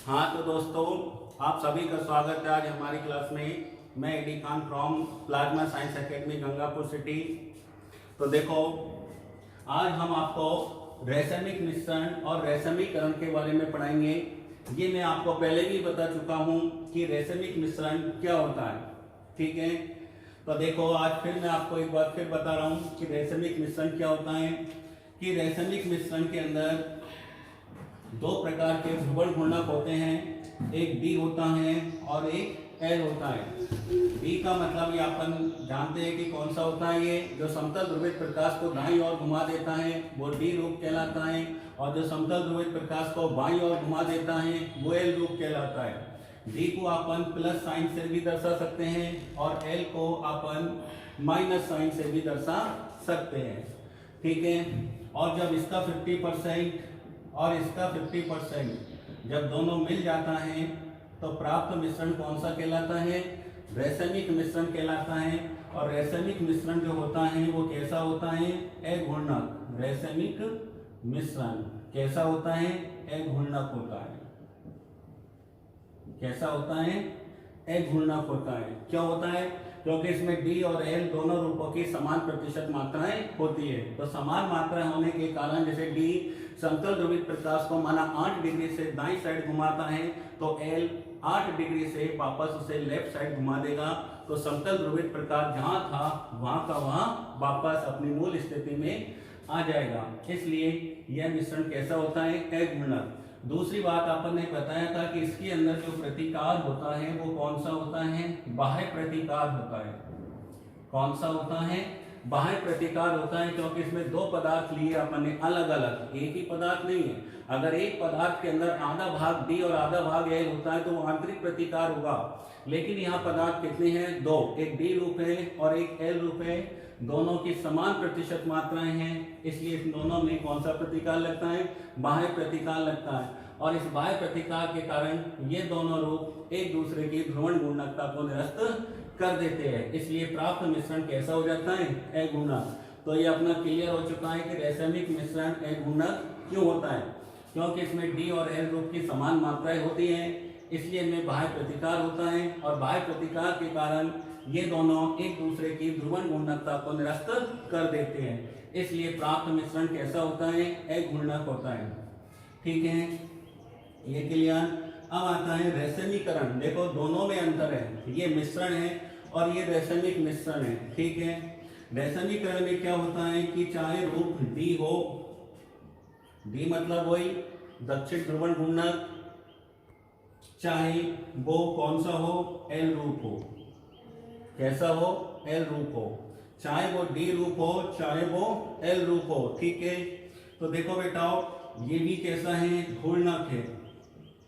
हाँ तो दोस्तों, आप सभी का स्वागत है आज हमारी क्लास में। मैं AD Khan from plasma science academy Gangapur city. तो देखो, आज हम आपको रैसमिक मिश्रण और रैसमीकरण के बारे में पढ़ाएंगे। ये मैं आपको पहले भी बता चुका हूँ कि रैसमिक मिश्रण क्या होता है, ठीक है। तो देखो, आज फिर मैं आपको एक बार फिर बता रहा हूँ कि रैसमिक मिश्रण क्या होता है। कि रैसमिक मिश्रण के अंदर दो प्रकार के ध्रुवण घूर्णक होते हैं, एक डी होता है और एक एल होता है। डी का मतलब ये अपन जानते हैं कि कौन सा होता है। ये जो समतल ध्रुवित प्रकाश को दाईं ओर घुमा देता है वो डी रूप कहलाता है, और जो समतल ध्रुवित प्रकाश को बाईं ओर घुमा देता है वो एल रूप कहलाता है। डी को अपन प्लस साइन से भी दर्शा सकते हैं और एल को अपन माइनस साइन से भी दर्शा सकते हैं, ठीक है। और जब इसका 50% और इसका 50% जब दोनों मिल जाता है तो प्राप्त मिश्रण कौन सा कहलाता है? रैसमिक मिश्रण कहलाता है। और रैसमिक मिश्रण जो होता है वो कैसा होता है? अघूर्णक। रैसमिक मिश्रण कैसा होता है? अघूर्णक होता है। कैसा होता है? अघूर्णक होता है। क्यों होता है? क्योंकि इसमें डी और एल दोनों रूपों की समान प्रतिशत मात्राएं होती है। तो समान मात्रा होने के कारण जैसे डी समतल ध्रुवित प्रकाश को माना 8 डिग्री से दाईं साइड घुमाता है तो एल 8 डिग्री से वापस उसे लेफ्ट साइड घुमा देगा। तो समतल ध्रुवित प्रकाश जहां था वहां का वहां वापस अपनी मूल स्थिति में आ जाएगा। इसलिए यह मिश्रण कैसा होता है? अघूर्णक। दूसरी बात आपन ने बताया था कि इसके अंदर जो प्रतिकार होता है वो कौन सा होता है? बाह्य प्रतिकार होता है। कौन सा होता है? बाह्य प्रतिकार होता है, क्योंकि इसमें दो पदार्थ लिए अपन ने अलग अलग, एक ही पदार्थ नहीं है। अगर एक पदार्थ के अंदर आधा भाग डी और आधा भाग एल होता है तो वो आंतरिक प्रतिकार होगा, लेकिन यहाँ पदार्थ कितने हैं? दो, एक डी रूप है और एक एल रूप है। दोनों की समान प्रतिशत मात्राएं हैं, इसलिए इन दोनों में कौन सा प्रतिकार लगता है? बाह्य प्रतिकार लगता है। और इस बाह्य प्रतिकार के कारण ये दोनों रूप एक दूसरे की ध्रुवण घूर्णकता को निरस्त कर देते हैं, इसलिए प्राप्त मिश्रण कैसा हो जाता है? अघूर्णक। तो ये अपना क्लियर हो चुका है कि रैसमिक मिश्रण अघूर्णक क्यों होता है, क्योंकि इसमें डी और एल रूप की समान मात्राएं होती हैं, इसलिए इनमें बाह्य प्रतिकार होता है। और बाह्य प्रतिकार के कारण ये दोनों एक दूसरे की ध्रुवण घूर्णकता को निरस्त कर देते हैं, इसलिए प्राप्त मिश्रण कैसा होता है? अघूर्णक होता है, ठीक है। ये क्लियर। अब आता है रैसमीकरण। देखो, दोनों में अंतर है, ये मिश्रण है और ये रैसमिक मिश्रण है, ठीक है। रैसमीकरण में क्या होता है कि चाहे रूप डी हो, डी मतलब वही दक्षिण ध्रुवण घूर्णक, चाहे वो कौन सा हो? एल रूप हो। कैसा हो? एल रूप हो। चाहे वो डी रूप हो चाहे वो एल रूप हो, ठीक है। तो देखो बेटाओ, ये भी कैसा है? घूर्णक है।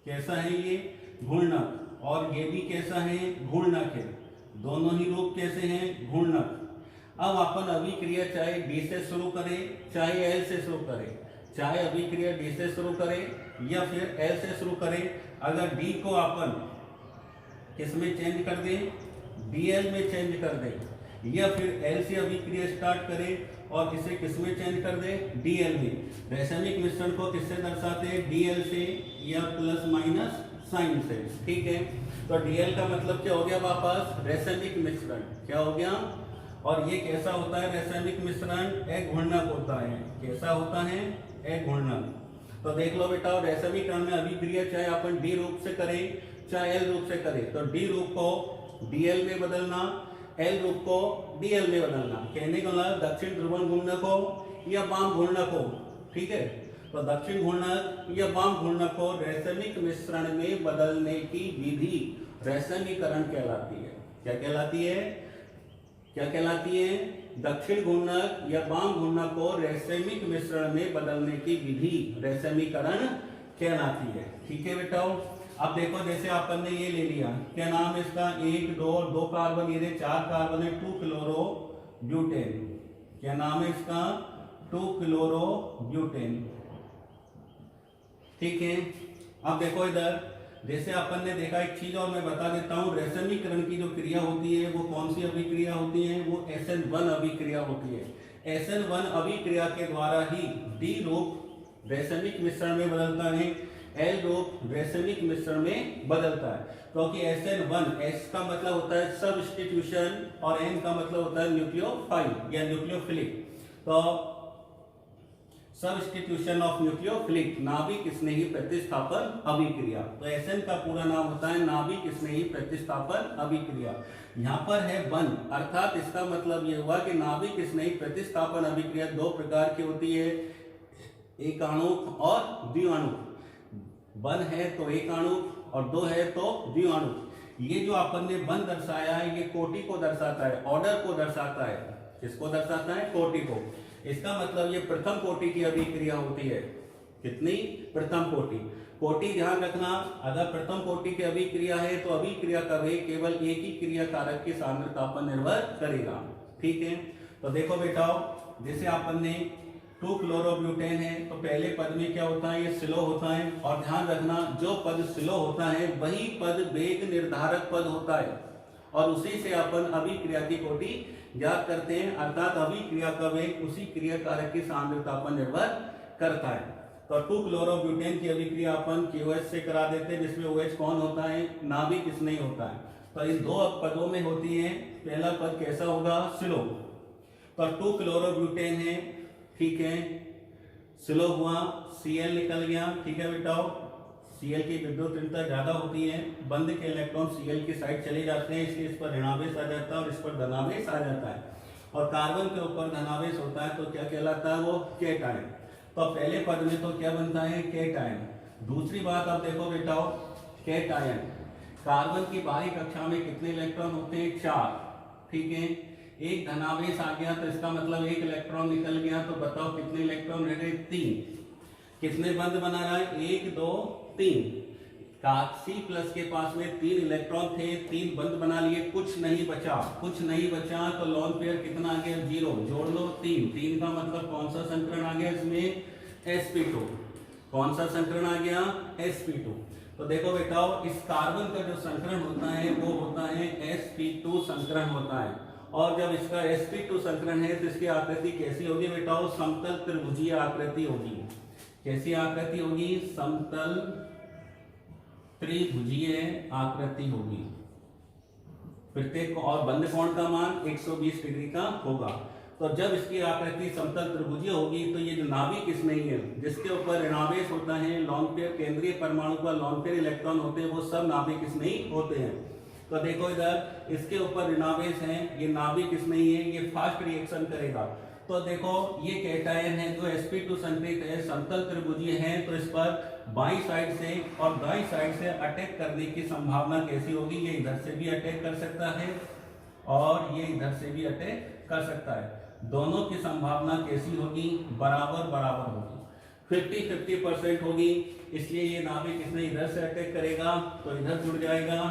कैसा है ये? घूर्णक। और ये भी कैसा है? घूर्णक है। दोनों ही रूप कैसे हैं? घूर्णक। अब अपन अभिक्रिया चाहे डी से शुरू करें चाहे एल से शुरू करें, चाहे अभिक्रिया डी से शुरू करें या फिर एल से शुरू करें, अगर डी को अपन किसमें चेंज कर दें? डीएल में चेंज कर दें, या फिर एल से अभिक्रिया स्टार्ट करें और इसे किसमें चेंज कर दें? डीएल में। रैसमिक मिश्रण को किससे दर्शाते हैं? डीएल से या प्लस माइनस साइन से, ठीक है। तो डीएल का मतलब क्या हो गया? वापस रैसमिक मिश्रण। क्या हो गया? और ये कैसा होता है? रैसमिक मिश्रण अघूर्णक होता है। कैसा होता है? अघूर्णक। तो देख लो बेटा, रैसमीकरण में अभिक्रिया चाहे अपन डी रूप से करें चाहे एल रूप से करें, तो डी रूप को डीएल में बदलना, एल रूप को डीएल में बदलना। कहने का मतलब दक्षिण ध्रुवण घूर्णक हो या वाम घूर्णक हो, ठीक है। तो दक्षिण घूर्णक या वाम घूर्णक को रैसमिक मिश्रण में बदलने की विधि रैसमीकरण कहलाती है। क्या कहलाती है? क्या कहलाती है? दक्षिण घूर्णक या वाम घूर्णक को रैसमिक मिश्रण में बदलने की विधि रैसमीकरण कहलाती है, ठीक है बेटाओ। अब देखो, जैसे अपन ने ये ले लिया, क्या नाम है इसका? 1 2 कार्बन, ये 4 कार्बन है, 2 क्लोरो ब्यूटेन। क्या नाम है इसका? 2 क्लोरो ब्यूटेन, ठीक है। अब देखो इधर, जैसे अपन ने देखा, एक चीज और मैं बता देता हूं, रैसमीकरण की जो क्रिया होती है वो कौन सी अभिक्रिया होती है? वो SN1 अभिक्रिया होती है। SN1 अभिक्रिया के द्वारा ही डी रूप रैसमिक मिश्रण में बदलता है। एल रूप रैसमिक मिश्रण में बदलता है, क्योंकि SN1 S का मतलब होता है सबस्टिट्यूशन और N का मतलब होता है न्यूक्लियोफाइल या न्यूक्लियोफिलिक। तो सबस्टिट्यूशन ऑफ न्यूक्लियोफिलिक नाभिक स्नेही प्रतिस्थापन अभिक्रिया, तो SN का पूरा नाम होता है नाभिक स्नेही प्रतिस्थापन अभिक्रिया। यहाँ पर है वन, अर्थात इसका मतलब ये हुआ कि नाभिक स्नेही प्रतिस्थापन अभिक्रिया दो प्रकार की होती है, एक आणुक और द्विआणुक। वन है तो एक आणुक और दो है तो द्विआणुक। ये जो अपन ने वन दर्शाया है ये कोटि को दर्शाता है, ऑर्डर को दर्शाता है। किसको दर्शाता है? कोटि को। इसका मतलब ये प्रथम कोटि की अभिक्रिया होती है। कितनी? प्रथम कोटि। कोटि ध्यान रखना, अगर प्रथम कोटि की अभिक्रिया है तो अभिक्रिया का वेग केवल एक ही क्रिया कारक की सांद्रता पर निर्भर करेगा। ठीक है, तो देखो बेटा, जैसे अपन ने 2-क्लोरोब्यूटेन है तो पहले पद में क्या होता है? ये स्लो होता है। और ध्यान रखना, जो पद स्लो होता है वही पद वेग निर्धारक पद होता है और उसी से अपन अभिक्रिया की कोटि ज्ञात करते हैं, अर्थात अभिक्रिया का वेग उसी क्रिया कारक की सांद्रता पर निर्भर करता है। तो 2-क्लोरोब्यूटेन की अभिक्रिया अपन QH से करा देते हैं, जिसमें OH कौन होता है? नाभिक स्नेही होता है। तो इस दो पदों में होती है, पहला पद कैसा होगा? स्लो। तो 2-क्लोरोब्यूटेन है, ठीक है, स्लो हुआ, Cl निकल गया। ठीक है बेटा, Cl की विद्युत ऋणता ज्यादा होती है, बंद के इलेक्ट्रॉन Cl की साइड चले जाते हैं, इसलिए इस पर ऋणावेश आ जाता है और इस पर धनावेश आ जाता है। और कार्बन के ऊपर धनावेश होता है तो क्या कहलाता है? वो केटायन। तो पहले पद में तो क्या बनता है? केटायन। दूसरी बात आप देखो बेटा, केटायन, कार्बन की बाहरी कक्षा में कितने इलेक्ट्रॉन होते हैं? 4। ठीक है, एक धनावेश आ गया तो इसका मतलब एक इलेक्ट्रॉन निकल गया, तो बताओ कितने इलेक्ट्रॉन रह गए? 3। कितने बंद बना रहा है? 1 2 3। C+ के पास में 3 इलेक्ट्रॉन थे, 3 बंद बना लिए, कुछ नहीं बचा। कुछ नहीं बचा तो लोन पेयर कितना आ गया? 0। जोड़ लो 3। 3 का मतलब कौन सा संकरण आ गया इसमें? sp2। कौन सा संकरण आ गया? sp2। तो देखो बेटा, इस कार्बन का जो संकरण होता है वो होता है sp2 संकरण होता है। और जब इसका sp2 संकरण है तो इसकी आकृति कैसी होगी बेटा? समतल त्रिभुजीय आकृति होगी। कैसी आकृति होगी? समतल त्रिभुजीय आकृति होगी। प्रत्येक और बंद कोण का मान 120 डिग्री का होगा। तो जब इसकी आकृति समतल त्रिभुजीय होगी तो ये जो नाभिक स्नेही है, जिसके ऊपर ऋणावेश होता है, लोन पेयर, केंद्रीय परमाणु का लोन पेयर इलेक्ट्रॉन होते हैं, वो सब नाभिक स्नेही होते हैं। तो देखो इधर इसके ऊपर ऋणावेश है, ये नाभिक स्नेही है, ये फास्ट रिएक्शन करेगा। तो देखो ये कैटायन है जो sp2 संकरित है, समतल त्रिभुजीय है, तो इस पर बाईं साइड से और दाईं साइड से अटैक करने की संभावना कैसी होगी? ये इधर से भी अटैक कर सकता है और ये इधर से भी अटैक कर सकता है। दोनों की संभावना कैसी होगी? बराबर बराबर होगी, 50-50% होगी। इसलिए ये नाभिक इसने इधर से अटैक करेगा तो इधर जुड़ जाएगा,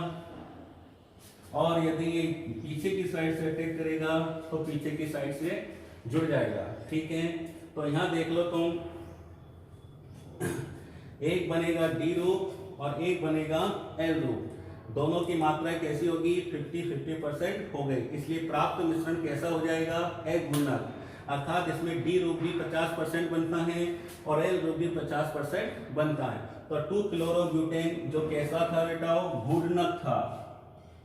और यदि ये पीछे की साइड से अटैक करेगा तो पीछे की साइड से जुड़ जाएगा। ठीक है, तो यहां देख लो तुम, एक बनेगा D रूप और एक बनेगा L रूप। दोनों की मात्रा कैसी होगी? 50-50% हो गई। इसलिए प्राप्त मिश्रण कैसा हो जाएगा? अघूर्णक। अर्थात इसमें D रूप भी 50% बनता है और L रूप भी 50% बनता है। तो 2-क्लोरोब्यूटेन जो कैसा था बेटा? घूर्णक था।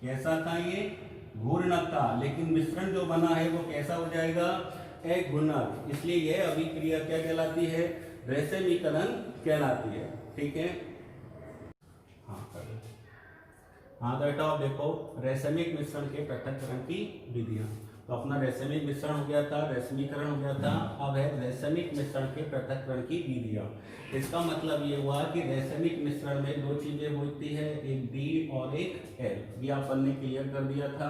कैसा था? ये घूर्णक था। लेकिन मिश्रण जो बना है वो कैसा हो जाएगा? अघूर्णक। इसलिए यह अभिक्रिया क्या कहलाती है? रैसमीकरण कहलाती है। ठीक है, हाँ बेटा देखो, रैसमिक मिश्रण के पृथक्करण की विधियां। तो अपना रैसमिक मिश्रण हो गया था, रैसमीकरण हो गया था, अब है रैसमिक मिश्रण के पृथक्करण की विधियां। इसका मतलब ये हुआ कि रैसमिक मिश्रण में दो चीजें होती है, एक D और एक L। ये अपन ने क्लियर कर दिया था।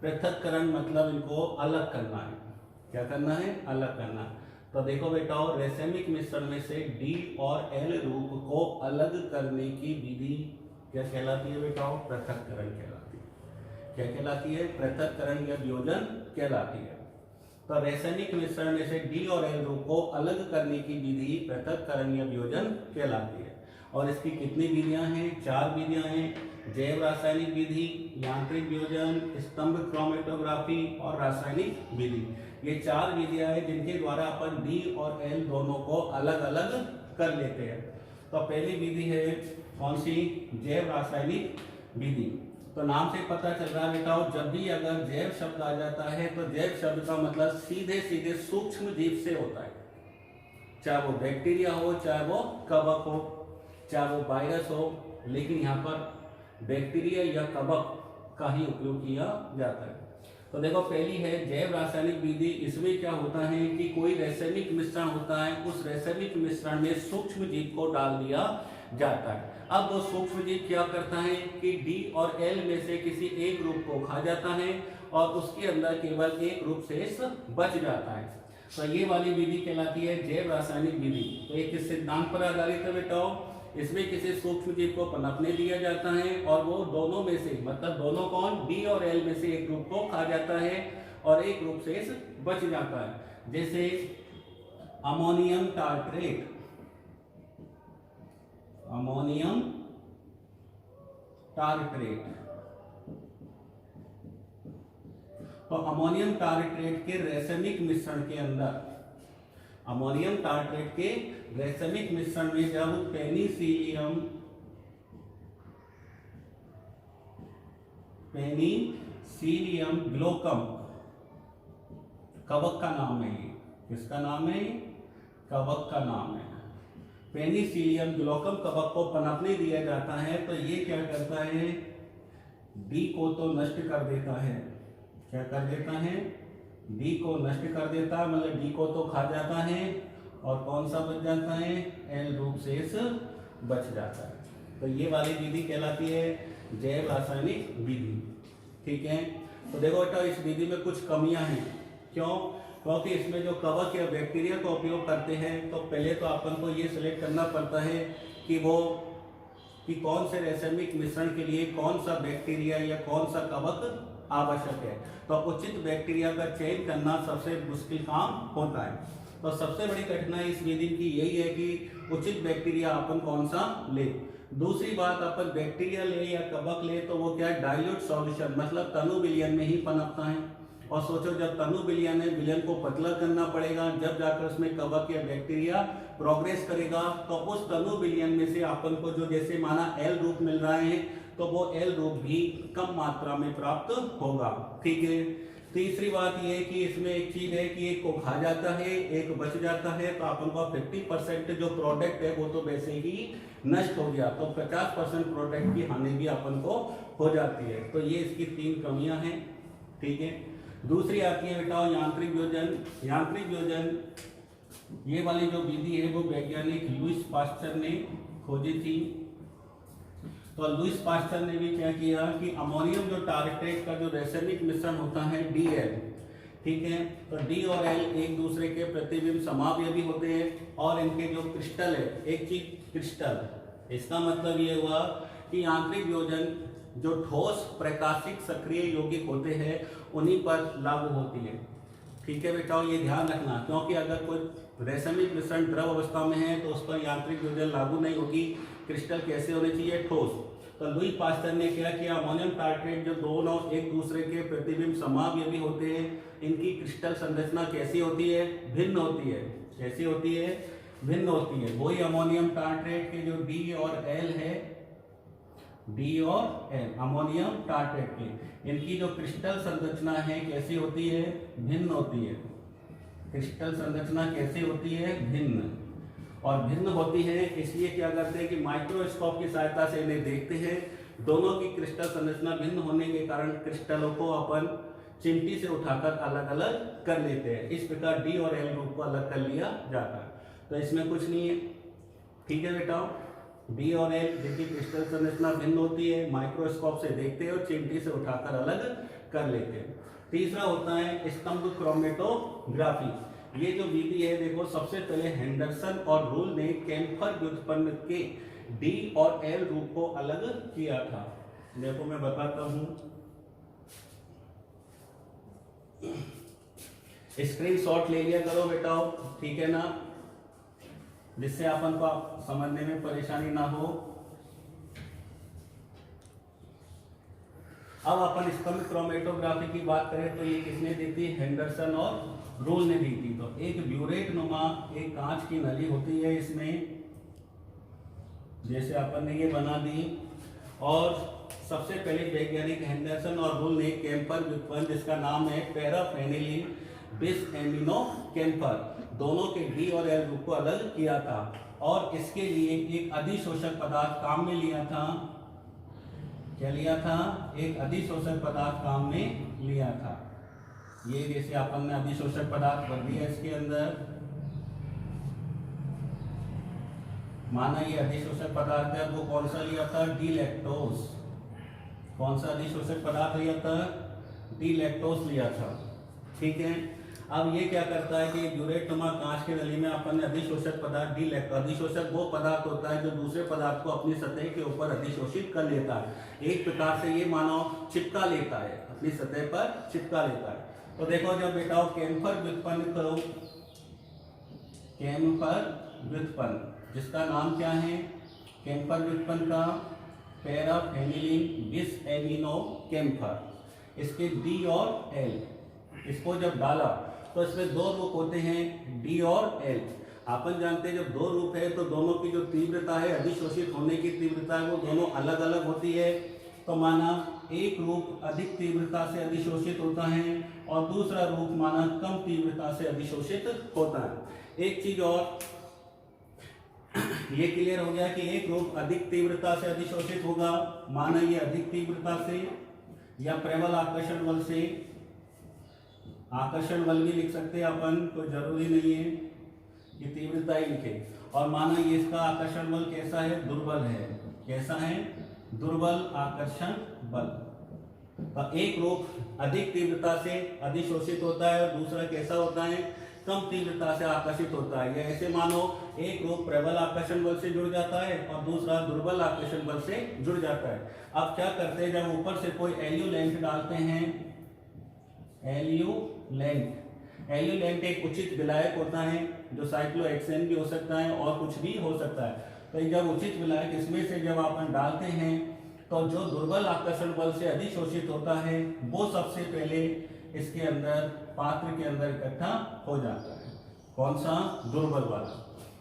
पृथक्करण मतलब इनको अलग करना है। क्या करना है? अलग करना है। तो देखो बेटा, रैसमिक मिश्रण में से D और L रूप को अलग करने की विधि क्या कहलाती है बेटा? पृथक्करण कहलाती है। क्या कहलाती है? पृथक्करण या वियोजन कहलाती है। तो रैसमिक मिश्रण में से D और L रूप को अलग करने की विधि पृथक्करण या वियोजन कहलाती है। और इसकी कितनी विधियां हैं? 4 विधियां हैं। जैव रासायनिक विधि, यांत्रिक वियोजन, स्तंभ क्रोमेटोग्राफी और रासायनिक विधि। ये 4 विधियां हैं जिनके द्वारा अपन D और L दोनों को अलग अलग कर लेते हैं। तो पहली विधि है कौन सी? जैव रासायनिक विधि। तो नाम से पता चल रहा है बेटा, जब भी अगर जैव शब्द आ जाता है तो जैव शब्द का मतलब सीधे सीधे सूक्ष्म जीव से होता है, चाहे वो बैक्टीरिया हो, चाहे वो कवक हो, चाहे वो वायरस हो, लेकिन यहाँ पर बैक्टीरिया या कवक का ही उपयोग किया जाता है। तो देखो पहली है जैव रासायनिक विधि। इसमें क्या होता है कि कोई रासायनिक मिश्रण होता है, उस रासायनिक मिश्रण में सूक्ष्म जीव को डाल दिया जाता है। अब वो सूक्ष्म जीव क्या करता है कि डी और एल में से किसी एक ग्रुप को खा जाता है और उसके अंदर केवल एक ग्रुप शेष बच जाता है। तो ये वाली विधि कहलाती है जैव रासायनिक विधि। तो ये किस सिद्धांत पर आधारित है बेटा? इसमें किसी सूक्ष्म जीव को पनपने दिया जाता है और वो दोनों में से, मतलब दोनों कौन, डी और एल में से एक ग्रुप को खा जाता है और एक ग्रुप शेष बच जाता है। जैसे अमोनियम टार्ट्रेट, अमोनियम टार्ट्रेट। तो अमोनियम टार्ट्रेट के रासायनिक मिश्रण के अंदर, अमोनियम टार्ट्रेट के रासायनिक मिश्रण में जब पेनिसिलियम, पेनिसिलियम ग्लोकम, कवक का नाम है ये, किसका नाम है? कवक का नाम है। पेनिसिलियम ग्लोकम कवक को पनपने दिया जाता है तो ये क्या करता है? डी को तो नष्ट कर देता है। क्या कर देता है? डी को नष्ट कर देता है, मतलब डी को तो खा जाता है और कौन सा बच जाता है? एल ग्रुप शेष बच जाता है। तो ये वाली विधि कहलाती है जैव रासायनिक विधि। ठीक है। तो देखो बेटा इस विधि में कुछ कमियां हैं। क्यों? क्योंकि इसमें जो कवक या बैक्टीरिया का उपयोग करते हैं तो पहले तो अपन को ये सिलेक्ट करना पड़ता है कि वो कि कौन से रासायनिक मिश्रण के लिए कौन सा बैक्टीरिया या कौन सा कवक आवश्यक है। तो उचित बैक्टीरिया का चयन करना सबसे मुश्किल काम होता है। तो सबसे बड़ी कठिनाई इस विधि की यही है कि उचित बैक्टीरिया अपन कौन सा ले। दूसरी बात, अपन बैक्टीरिया ले या कवक ले तो वो क्या है? डाइल्यूट सॉल्यूशन, मतलब तनु विलयन में ही पनपता है। और सोचो जब तनु विलयन है, विलयन को पतला करना पड़ेगा, जब जाकर उसमें कवक या बैक्टीरिया प्रोग्रेस करेगा तो उस तनु विलयन में से अपन को जो जैसे माना एल ग्रुप मिल रहा है तो वो एल ग्रुप भी कम मात्रा में प्राप्त होगा। ठीक है। तीसरी बात ये है कि इसमें एक चीज है कि एक को खा जाता है, एक बच जाता है, तो अपन को 50% जो प्रोडक्ट है वो तो वैसे ही नष्ट हो गया, तो 50% प्रोडक्ट की हानि भी अपन को हो जाती है। तो ये इसकी 3 कमियां हैं। ठीक है। दूसरी आती है बेटा यांत्रिक वियोजन। यांत्रिक वियोजन ये वाली जो विधि है वो वैज्ञानिक लुईस पास्चर ने खोजी थी। तो लुईस पास्चर ने भी क्या किया कि अमोनियम जो टार्ट्रेट का जो रासायनिक मिश्रण होता है DL, ठीक है, तो D और L एक दूसरे के प्रतिबिंब समावयवी होते हैं और इनके जो क्रिस्टल है, एक चीज क्रिस्टल, इसका मतलब ये हुआ कि यांत्रिक वियोजन जो ठोस प्रकाशिक सक्रिय यौगिक होते हैं उन्हीं पर लागू होती है। ठीक है बेटा, ये ध्यान रखना, क्योंकि अगर कोई रासायनिक मिश्रण द्रव अवस्था में है तो उस पर यांत्रिक वियोजन लागू नहीं होगी। क्रिस्टल कैसे होने चाहिए? ठोस। तो लुईस पास्चर ने क्या किया? अमोनियम टार्ट्रेट जो दोनों एक दूसरे के प्रतिबिंब समावयवी होते हैं, इनकी क्रिस्टल संरचना कैसी होती है? भिन्न होती है। कैसी होती है? भिन्न होती है। वही अमोनियम टार्ट्रेट के जो D और L है, D और L अमोनियम टार्ट्रेट के, इनकी जो क्रिस्टल संरचना है कैसी होती है? भिन्न होती है। क्रिस्टल संरचना कैसी होती है? भिन्न। और भिन्न होती है इसलिए क्या करते हैं कि माइक्रोस्कोप की सहायता से इन्हें देखते हैं। दोनों की क्रिस्टल संरचना भिन्न होने के कारण क्रिस्टलों को अपन चिमटी से उठाकर अलग अलग कर लेते हैं। इस प्रकार D और L ग्रुप को अलग कर लिया जाता है। तो इसमें कुछ नहीं है। ठीक है बेटा, D और L जिनकी क्रिस्टल संरचना भिन्न होती है, माइक्रोस्कोप से देखते हैं और चिमटी से उठाकर अलग कर लेते हैं। तीसरा होता है स्तंभ क्रोमेटोग्राफी। ये जो विधि है देखो, सबसे पहले हेंडरसन और रूल ने कैम्फर व्युत्पन्न के D और L ग्रुप को अलग किया था। देखो मैं बताता हूं, स्क्रीनशॉट ले लिया करो बेटा, ठीक है ना, जिससे अपन को समझने में परेशानी ना हो। अब अपन स्तंभ क्रोमेटोग्राफी की बात करें तो ये किसने दी थी? हेंडरसन और रूल ने दी थी। तो एक ब्यूरेट नुमा एक कांच की नली होती है, इसमें जैसे अपन ने ये बना दी। और सबसे पहले वैज्ञानिक हेंडरसन और बुल ने कैंपर व्युत्पन्न जिसका नाम है पैराफेनिलीन बिस एमिनो कैंपर, दोनों के डी और एल ग्रुप को अलग किया था और इसके लिए एक अधिशोषक पदार्थ काम में लिया था। क्या लिया था? एक अधिशोषक पदार्थ काम में लिया था। ये जैसे अपन ने अधिशोषक पदार्थ भर दिया इसके अंदर, माना ये अधिशोषक पदार्थ है, वो कौन सा लिया था? D electrons. कौन सा अधिशोषक पदार्थ लिया था? डी लैक्टोज लिया था। ठीक है, अब ये क्या करता है कि ब्यूरेटनुमा कांच के नली में अपन ने अधिशोषक पदार्थ डी लैक्टोज, अधिशोषक वो पदार्थ होता है जो दूसरे पदार्थ को अपनी सतह के ऊपर अधिशोषित कर लेता है, एक प्रकार से ये मानो चिपका लेता है, अपनी सतह पर चिपका लेता है। तो देखो जब बेटा कैंपर व्युत्पन्न करो, कैंपर व्युत्पन्न जिसका नाम क्या है? कैंपर व्युत्पन्न का पैराफेनिलीन बिस एमिनो कैंपर, इसके डी और एल, इसको जब डाला तो इसमें दो रूप होते हैं, डी और एल। अपन जानते हैं जब दो रूप है तो दोनों की जो तीव्रता है, अधिशोषित होने की तीव्रता है, वो दोनों अलग अलग होती है। तो माना एक रूप अधिक तीव्रता से अधिशोषित होता है और दूसरा रूप माना कम तीव्रता से अधिशोषित होता है। एक चीज और ये क्लियर हो गया कि एक रूप अधिक तीव्रता से अधिशोषित होगा, माना ये अधिक तीव्रता से या प्रबल आकर्षण बल से, आकर्षण बल भी लिख सकते हैं अपन, तो जरूरी नहीं है कि तीव्रता ही लिखे। और माना ये इसका आकर्षण बल कैसा है? दुर्बल है। कैसा है? दुर्बल आकर्षण बल। तो एक रूप अधिक तीव्रता से अधिशोषित होता है और दूसरा कैसा होता है? कम तीव्रता से आकर्षित होता है। या ऐसे मानो एक रूप प्रबल आकर्षण बल से जुड़ जाता है और दूसरा दुर्बल आकर्षण बल से जुड़ जाता है। अब क्या करते हैं, जब ऊपर से कोई एल्यूलेंट डालते हैं, एल्यूलेंट एक उचित विलायक होता है जो साइक्लोहेक्सेन भी हो सकता है और कुछ भी हो सकता है। तो जब उचित विलायक इसमें से जब अपन डालते हैं तो जो दुर्बल आकर्षण बल से अधिशोषित होता है वो सबसे पहले इसके अंदर पात्र के अंदर इकट्ठा हो जाता है। कौन सा? दुर्बल वाला।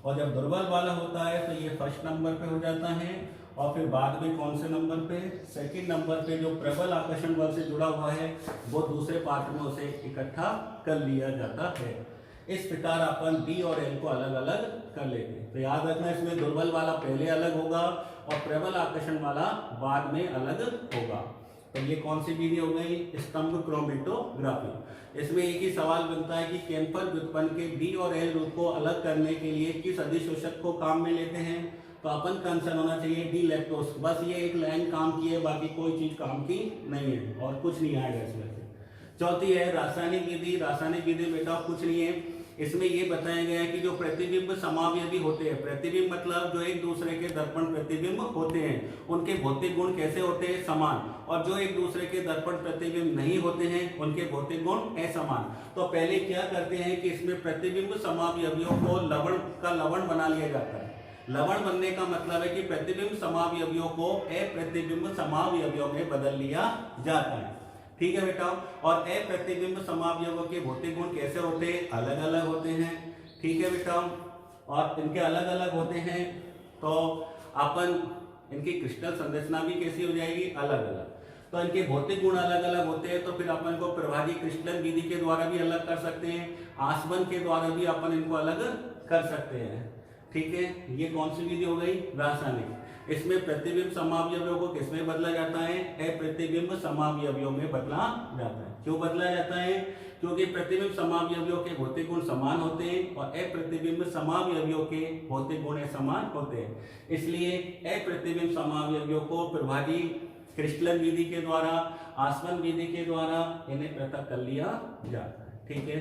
और जब दुर्बल वाला होता है तो ये फर्स्ट नंबर पे हो जाता है और फिर बाद में कौन से नंबर पे? सेकंड नंबर पे। जो प्रबल आकर्षण बल से जुड़ा हुआ है वो दूसरे पात्र में उसे इकट्ठा कर लिया जाता है। इस प्रकार अपन डी और एल को अलग अलग कर लेते हैं। तो याद रखना इसमें दुर्बल वाला पहले अलग होगा और प्रबल आकर्षण वाला बाद में अलग होगा। तो ये कौन सी विधि हो गई? स्तंभ क्रोमेटोग्राफी। इसमें एक ही सवाल बनता है कि कैंपर व्युत्पन्न के डी और एल रूप को अलग करने के लिए किस अधिशोषक को काम में लेते हैं? तो अपन का आंसर होना चाहिए डी लैक्टोज। बस ये एक लाइन काम की है, बाकी कोई चीज काम की नहीं है और कुछ नहीं आएगा इसमें से। चौथी है रासायनिक विधि। रासायनिक विधि बेटा कुछ नहीं है, इसमें ये बताया गया है कि जो प्रतिबिंब समावयवी होते हैं, प्रतिबिंब मतलब जो एक दूसरे के दर्पण प्रतिबिंब होते हैं, उनके भौतिक गुण कैसे होते हैं? समान। और जो एक दूसरे के दर्पण प्रतिबिंब नहीं होते हैं उनके भौतिक गुण असमान। तो पहले क्या करते हैं कि इसमें प्रतिबिंब समावयवियों को लवण का लवण बना लिया जाता है। लवण बनने का मतलब है कि प्रतिबिंब समावयवियों को अप्रतिबिंब समावयवियों में बदल लिया जाता है। ठीक है बेटा। और अप्रतिबिंब समावयवों के भौतिक गुण कैसे होते हैं? अलग अलग होते हैं। ठीक है बेटा। और इनके अलग अलग होते हैं तो अपन इनकी क्रिस्टल संरचना भी कैसी हो जाएगी? अलग अलग। तो इनके भौतिक गुण अलग अलग होते हैं तो फिर अपन को प्रभावी क्रिस्टल विधि के द्वारा भी अलग कर सकते हैं, आसवन के द्वारा भी अपन इनको अलग कर सकते हैं। ठीक है, ये कौन सी विधि हो गई? रासायनिक। इसमें प्रतिबिंब समावयवियों को किसमें बदला जाता है? अप्रतिबिंब समावयवियों में बदला जाता है। क्यों बदला जाता है? क्योंकि प्रतिबिंब समावयवियों के भौतिक गुण समान होते हैं और अप्रतिबिंब समावयवियों के भौतिक गुण समान होते हैं, इसलिए अप्रतिबिंब समावयवियों को प्रभावी क्रिस्टलन विधि के द्वारा, आसवन विधि के द्वारा इन्हें पृथक कर लिया जाता है। ठीक है।